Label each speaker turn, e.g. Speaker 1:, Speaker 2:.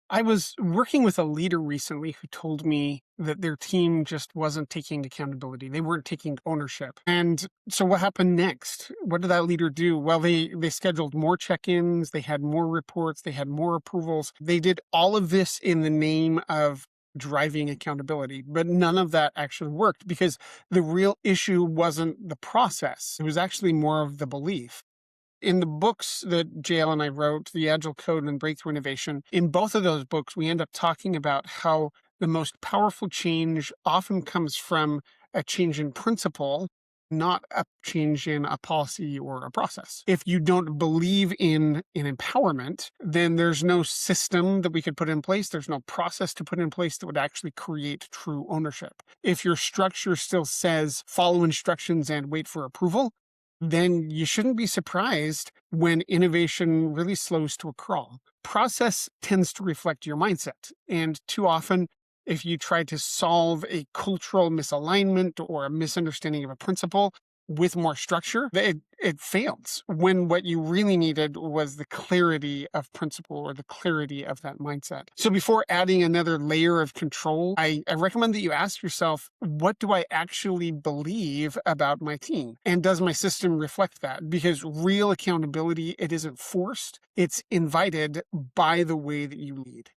Speaker 1: I was working with a leader recently who told me that their team just wasn't taking accountability. They weren't taking ownership. And so what happened next? What did that leader do? Well, they scheduled more check-ins, they had more reports, they had more approvals. They did all of this in the name of driving accountability, but none of that actually worked because the real issue wasn't the process. It was actually more of the belief. In the books that JL and I wrote, the Agile Code and Breakthrough Innovation, in both of those books, we end up talking about how the most powerful change often comes from a change in principle, not a change in a policy or a process. If you don't believe in empowerment, then there's no system that we could put in place. There's no process to put in place that would actually create true ownership. If your structure still says follow instructions and wait for approval, then you shouldn't be surprised when innovation really slows to a crawl. Process tends to reflect your mindset. And too often, if you try to solve a cultural misalignment or a misunderstanding of a principle with more structure, it fails when what you really needed was the clarity of principle or the clarity of that mindset. So before adding another layer of control, I recommend that you ask yourself, what do I actually believe about my team? And does my system reflect that? Because real accountability, it isn't forced, it's invited by the way that you lead.